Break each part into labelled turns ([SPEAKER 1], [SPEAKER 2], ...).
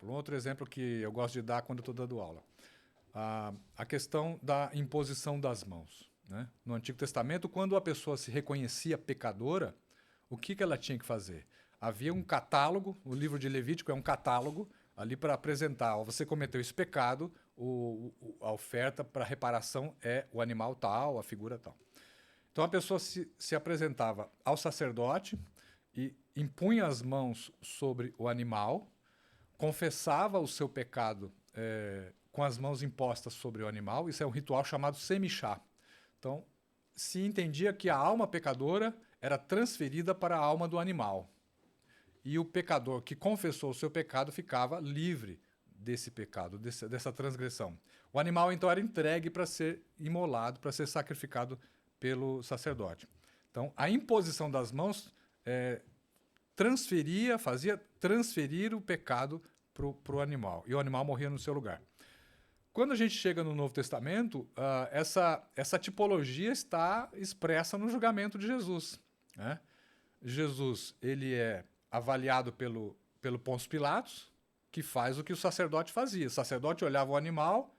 [SPEAKER 1] um outro exemplo que eu gosto de dar quando eu estou dando aula. A questão da imposição das mãos. Né? No Antigo Testamento, quando a pessoa se reconhecia pecadora, o que ela tinha que fazer? Havia um catálogo, o livro de Levítico é um catálogo, ali para apresentar, você cometeu esse pecado, a oferta para reparação é o animal tal, a figura tal. Então a pessoa se apresentava ao sacerdote e impunha as mãos sobre o animal, confessava o seu pecado com as mãos impostas sobre o animal. Isso é um ritual chamado semichá. Então, se entendia que a alma pecadora era transferida para a alma do animal. E o pecador que confessou o seu pecado ficava livre desse pecado, dessa transgressão. O animal, então, era entregue para ser imolado, para ser sacrificado pelo sacerdote. Então, a imposição das mãos fazia transferir o pecado para o animal. E o animal morria no seu lugar. Quando a gente chega no Novo Testamento, essa tipologia está expressa no julgamento de Jesus. Né? Jesus ele é avaliado pelo Pôncio Pilatos, que faz o que o sacerdote fazia. O sacerdote olhava o animal,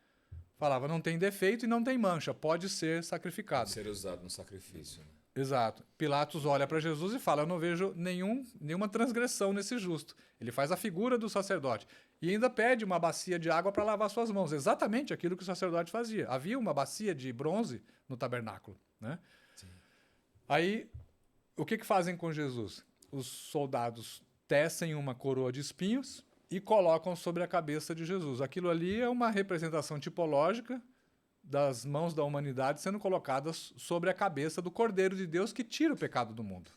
[SPEAKER 1] falava, não tem defeito e não tem mancha, pode ser sacrificado.
[SPEAKER 2] Pode ser usado no sacrifício. Né?
[SPEAKER 1] Exato. Pilatos olha para Jesus e fala, eu não vejo nenhuma transgressão nesse justo. Ele faz a figura do sacerdote. E ainda pede uma bacia de água para lavar suas mãos. Exatamente aquilo que o sacerdote fazia. Havia uma bacia de bronze no tabernáculo. Né?
[SPEAKER 2] Sim.
[SPEAKER 1] Aí, o que fazem com Jesus? Os soldados tecem uma coroa de espinhos e colocam sobre a cabeça de Jesus. Aquilo ali é uma representação tipológica das mãos da humanidade sendo colocadas sobre a cabeça do Cordeiro de Deus que tira o pecado do mundo.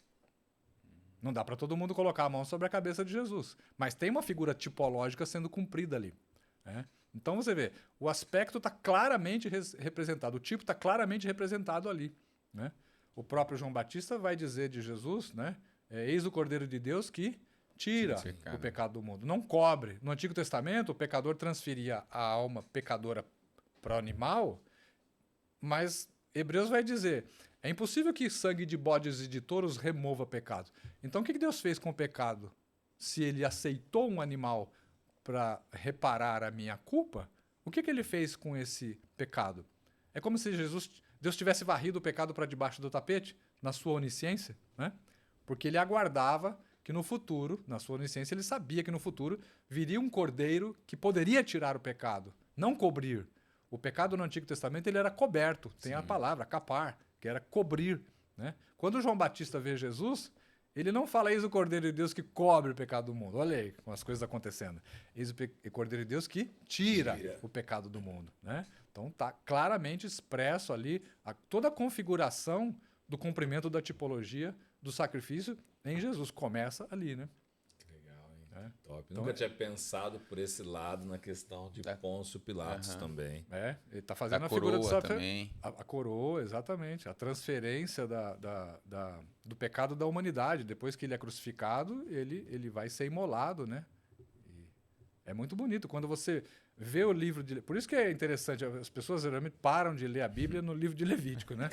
[SPEAKER 1] Não dá para todo mundo colocar a mão sobre a cabeça de Jesus, mas tem uma figura tipológica sendo cumprida ali. Né? Então você vê, o aspecto está claramente representado, o tipo está claramente representado ali. Né? O próprio João Batista vai dizer de Jesus, né? Eis o Cordeiro de Deus que tira o pecado do mundo. Não cobre. No Antigo Testamento, o pecador transferia a alma pecadora para o animal, mas Hebreus vai dizer, é impossível que sangue de bodes e de touros remova pecado. Então o que Deus fez com o pecado? Se ele aceitou um animal para reparar a minha culpa, o que ele fez com esse pecado? É como se Deus tivesse varrido o pecado para debaixo do tapete, na sua onisciência, né? Porque ele aguardava que no futuro, na sua onisciência, ele sabia que no futuro viria um cordeiro que poderia tirar o pecado, não cobrir. O pecado no Antigo Testamento ele era coberto, tem a palavra capar, que era cobrir. Né? Quando João Batista vê Jesus, ele não fala eis o Cordeiro de Deus que cobre o pecado do mundo. Olha aí com as coisas acontecendo. Eis o Cordeiro de Deus que tira o pecado do mundo. Né? Então está claramente expresso ali toda a configuração do cumprimento da tipologia do sacrifício em Jesus. Começa ali, né?
[SPEAKER 2] Legal, hein? Top. Então, nunca tinha pensado por esse lado na questão de Pôncio Pilatos também.
[SPEAKER 1] Ele está fazendo a figura do sacrifício. A coroa, exatamente. A transferência do pecado da humanidade. Depois que ele é crucificado, ele vai ser imolado, né? É muito bonito. Quando você vê o livro de... Por isso que é interessante. As pessoas geralmente param de ler a Bíblia no livro de Levítico, né?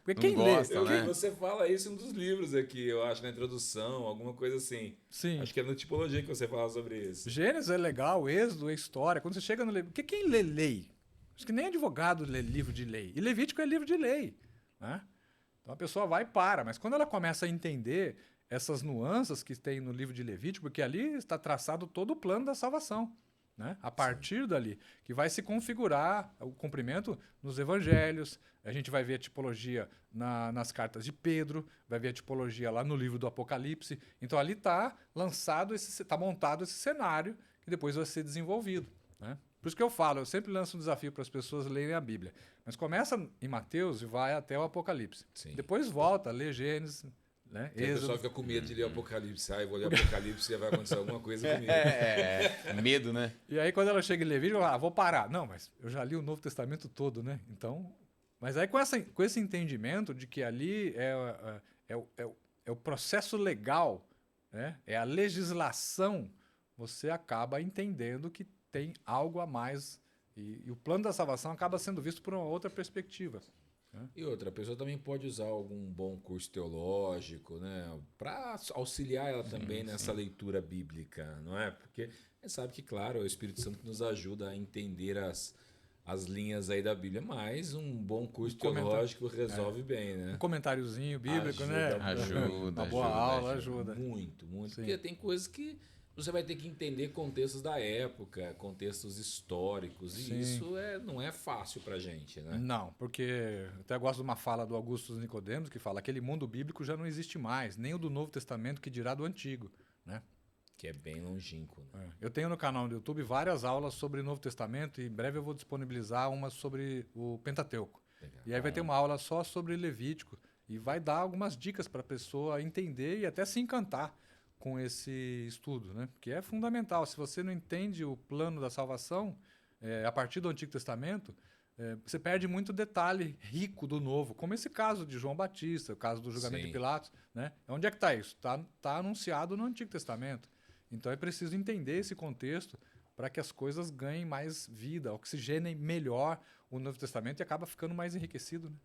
[SPEAKER 1] Porque quem
[SPEAKER 2] gosta, lê... né? Você fala isso em um dos livros aqui, eu acho, na introdução, alguma coisa assim.
[SPEAKER 1] Sim.
[SPEAKER 2] Acho que é no Tipologia que você fala sobre isso.
[SPEAKER 1] Gênesis é legal, Êxodo é história. Quando você chega no Levítico... Porque quem lê lei? Acho que nem advogado lê livro de lei. E Levítico é livro de lei. Né? Então a pessoa vai e para. Mas quando ela começa a entender essas nuances que tem no livro de Levítico, porque ali está traçado todo o plano da salvação. Né? A partir dali, que vai se configurar o cumprimento nos evangelhos, a gente vai ver a tipologia nas cartas de Pedro, vai ver a tipologia lá no livro do Apocalipse. Então ali está montado esse cenário que depois vai ser desenvolvido. Né? Por isso que eu sempre lanço um desafio para as pessoas lerem a Bíblia. Mas começa em Mateus e vai até o Apocalipse.
[SPEAKER 2] Sim.
[SPEAKER 1] Depois volta, lê Gênesis. Né?
[SPEAKER 2] O pessoal fica com medo de ler Apocalipse. Eu vou ler Apocalipse e vai acontecer alguma coisa comigo.
[SPEAKER 3] Medo, né?
[SPEAKER 1] E aí quando ela chega em Levítico, ela fala, vou parar. Não, mas eu já li o Novo Testamento todo, né? Então, mas aí com esse entendimento de que ali é o processo legal, né? É a legislação, você acaba entendendo que tem algo a mais e o plano da salvação acaba sendo visto por uma outra perspectiva.
[SPEAKER 2] E outra, a pessoa também pode usar algum bom curso teológico, né, para auxiliar ela também nessa leitura bíblica, não é? Porque a gente sabe que, claro, é o Espírito Santo que nos ajuda a entender as linhas aí da Bíblia, mas um bom curso teológico resolve bem, né?
[SPEAKER 1] Um comentáriozinho bíblico, né?
[SPEAKER 3] Ajuda,
[SPEAKER 1] Uma boa aula ajuda.
[SPEAKER 2] Muito, muito.
[SPEAKER 1] Sim.
[SPEAKER 2] Porque tem coisas que você vai ter que entender contextos da época, contextos históricos,
[SPEAKER 1] Sim.
[SPEAKER 2] e isso não é fácil pra gente, né?
[SPEAKER 1] Não, porque eu até gosto de uma fala do Augusto Nicodemos que fala que aquele mundo bíblico já não existe mais, nem o do Novo Testamento que dirá do Antigo, né?
[SPEAKER 2] Que é bem longínquo. Né?
[SPEAKER 1] Eu tenho no canal do YouTube várias aulas sobre o Novo Testamento e em breve eu vou disponibilizar uma sobre o Pentateuco.
[SPEAKER 2] Legal.
[SPEAKER 1] E aí vai ter uma aula só sobre Levítico e vai dar algumas dicas para a pessoa entender e até se encantar com esse estudo, né? Que é fundamental. Se você não entende o plano da salvação a partir do Antigo Testamento, você perde muito detalhe rico do Novo, como esse caso de João Batista, o caso do julgamento de Pilatos, né? Onde é que está isso? Tá anunciado no Antigo Testamento. Então é preciso entender esse contexto para que as coisas ganhem mais vida, oxigenem melhor o Novo Testamento e acaba ficando mais enriquecido, né?